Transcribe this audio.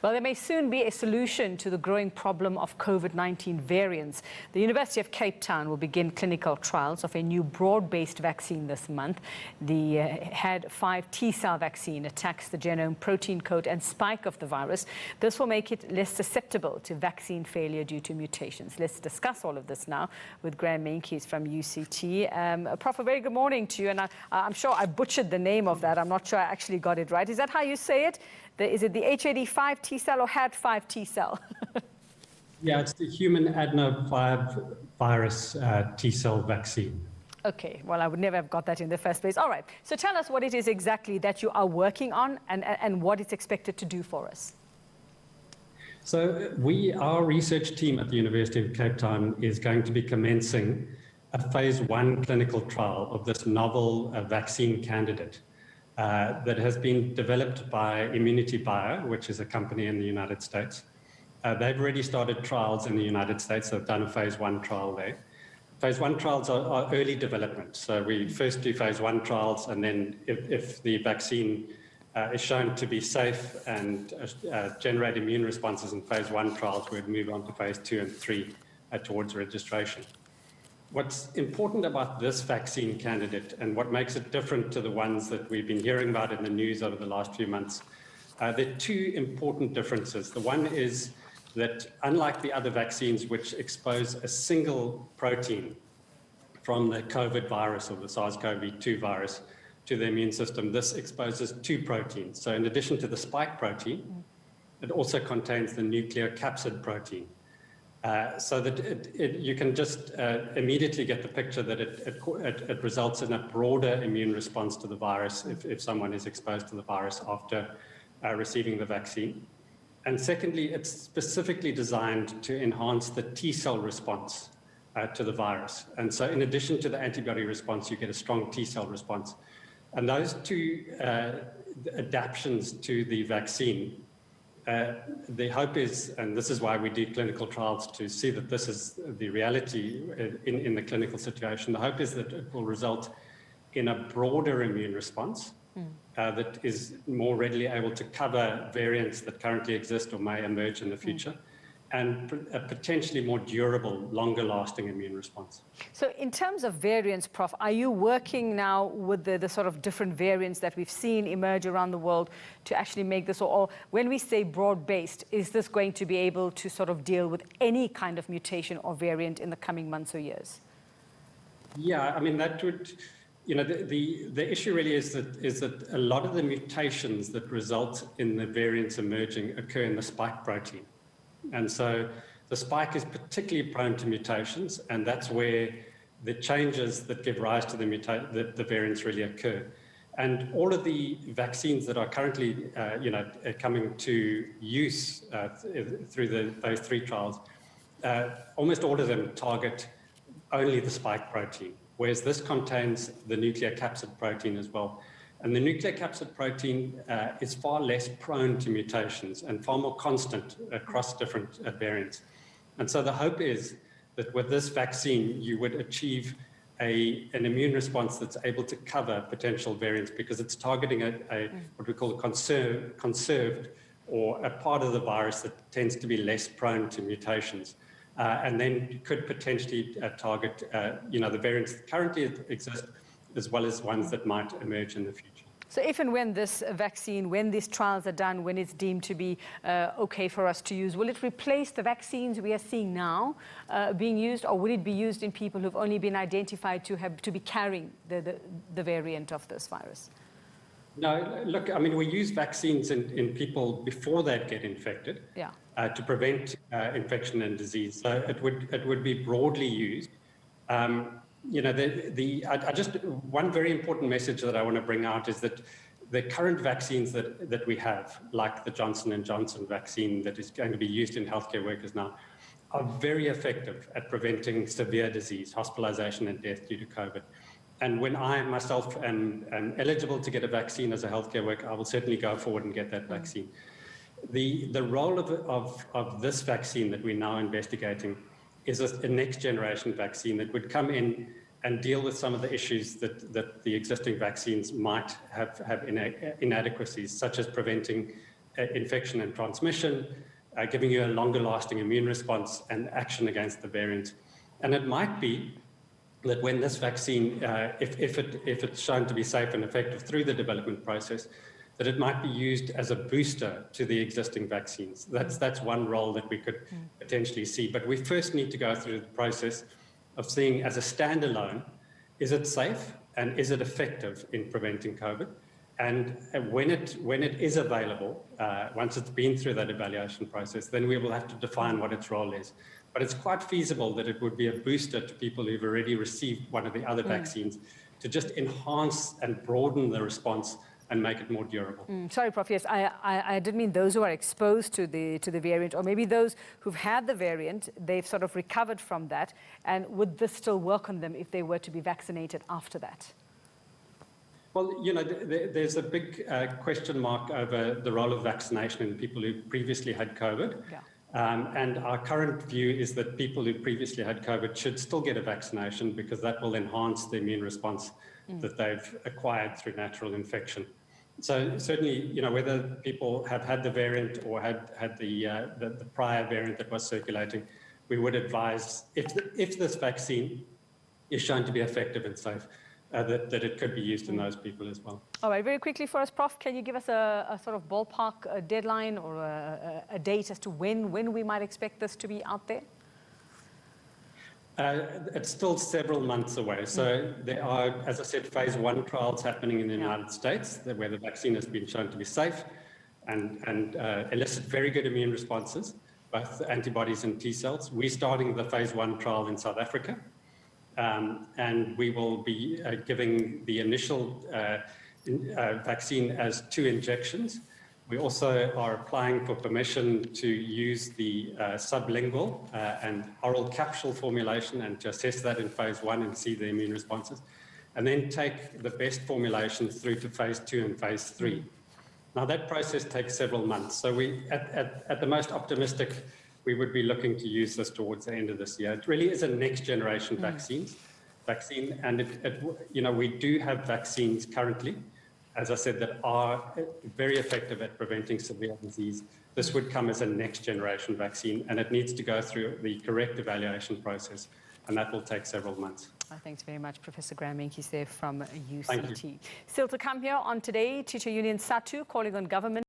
Well, there may soon be a solution to the growing problem of COVID-19 variants. The University of Cape Town will begin clinical trials of a new broad-based vaccine this month. The HAD5 T-cell vaccine attacks the genome, protein code and spike of the virus. This will make it less susceptible to vaccine failure due to mutations. Let's discuss all of this now with Graeme Meintjies from UCT. Prof, a very good morning to you. And I'm sure I butchered the name of that. I'm not sure I actually got it right. Is that how you say it? Is it the HAD5 T-cell or HAD5 T-cell? Yeah, it's the human adeno5 virus T-cell vaccine. Okay, well, I would never have got that in the first place. All right, so tell us what it is exactly that you are working on and what it's expected to do for us. So our research team at the University of Cape Town is going to be commencing a phase 1 clinical trial of this novel vaccine candidate that has been developed by Immunity Bio, which is a company in the United States. They've already started trials in the United States. They've done a phase 1 trial there. Phase 1 trials are early development. So we first do phase 1 trials, and then if the vaccine is shown to be safe and generate immune responses in phase 1 trials, we'd move on to phase 2 and 3 towards registration. What's important about this vaccine candidate and what makes it different to the ones that we've been hearing about in the news over the last few months, there are two important differences. The one is that unlike the other vaccines which expose a single protein from the COVID virus or the SARS-CoV-2 virus to the immune system, this exposes two proteins. So in addition to the spike protein, it also contains the nuclear capsid protein. So that you can just immediately get the picture that it results in a broader immune response to the virus if someone is exposed to the virus after receiving the vaccine. And secondly, it's specifically designed to enhance the T-cell response to the virus. And so in addition to the antibody response, you get a strong T-cell response. And those two adaptations to the vaccine, the hope is, and this is why we do clinical trials to see that this is the reality in the clinical situation, the hope is that it will result in a broader immune response that is more readily able to cover variants that currently exist or may emerge in the future, and a potentially more durable, longer-lasting immune response. So in terms of variants, Prof, are you working now with the sort of different variants that we've seen emerge around the world to actually make this, or when we say broad-based, is this going to be able to sort of deal with any kind of mutation or variant in the coming months or years? Yeah, I mean, that would, you know, the issue really is that a lot of the mutations that result in the variants emerging occur in the spike protein. And so the spike is particularly prone to mutations, and that's where the changes that give rise to the variants really occur. And all of the vaccines that are currently, coming to use through the phase 3 trials, almost all of them target only the spike protein, whereas this contains the nuclear capsid protein as well. And the nuclear capsid protein is far less prone to mutations and far more constant across different variants. And so the hope is that with this vaccine, you would achieve an immune response that's able to cover potential variants because it's targeting what we call a conserved or a part of the virus that tends to be less prone to mutations. And then could potentially target the variants that currently exist, as well as ones that might emerge in the future. So if and when this vaccine, when these trials are done, when it's deemed to be okay for us to use, will it replace the vaccines we are seeing now being used, or will it be used in people who've only been identified to be carrying the variant of this virus? No, look, I mean, we use vaccines in people before they get infected to prevent infection and disease. So it would be broadly used. One very important message that I want to bring out is that the current vaccines that we have, like the Johnson & Johnson vaccine that is going to be used in healthcare workers now, are very effective at preventing severe disease, hospitalization and death due to COVID. And when I myself am eligible to get a vaccine as a healthcare worker, I will certainly go forward and get that vaccine. The role of this vaccine that we're now investigating is a next generation vaccine that would come in and deal with some of the issues that the existing vaccines might have inadequacies, such as preventing infection and transmission, giving you a longer lasting immune response and action against the variant. And it might be that when this vaccine, if it's shown to be safe and effective through the development process, that it might be used as a booster to the existing vaccines. That's one role that we could potentially see. But we first need to go through the process of seeing as a standalone, is it safe and is it effective in preventing COVID? And when it is available, once it's been through that evaluation process, then we will have to define what its role is. But it's quite feasible that it would be a booster to people who've already received one of the other vaccines to just enhance and broaden the response and make it more durable. Sorry, Prof. Yes, I did mean those who are exposed to the variant, or maybe those who've had the variant, they've sort of recovered from that. And would this still work on them if they were to be vaccinated after that? Well, you know, there's a big question mark over the role of vaccination in people who previously had COVID. Yeah. And our current view is that people who previously had COVID should still get a vaccination because that will enhance the immune response that they've acquired through natural infection. So certainly, you know, whether people have had the variant or had the prior variant that was circulating, we would advise if this vaccine is shown to be effective and safe, that it could be used in those people as well. All right, very quickly for us, Prof, can you give us a sort of ballpark deadline or a date as to when we might expect this to be out there? It's still several months away. So there are, as I said, phase 1 trials happening in the United States where the vaccine has been shown to be safe and elicit very good immune responses, both antibodies and T cells. We're starting the phase 1 trial in South Africa. And we will be giving the initial vaccine as 2 injections. We also are applying for permission to use the sublingual and oral capsule formulation and to assess that in phase 1 and see the immune responses, and then take the best formulations through to phase 2 and phase 3. Now that process takes several months. So we, at the most optimistic, we would be looking to use this towards the end of this year. It really is a next generation vaccine, and you know, we do have vaccines currently, as I said, that are very effective at preventing severe disease. This would come as a next generation vaccine, and it needs to go through the correct evaluation process, and that will take several months. Thanks very much, Professor Graeme Meintjies there from UCT. Still to come here on Today, Teacher Union SATU calling on government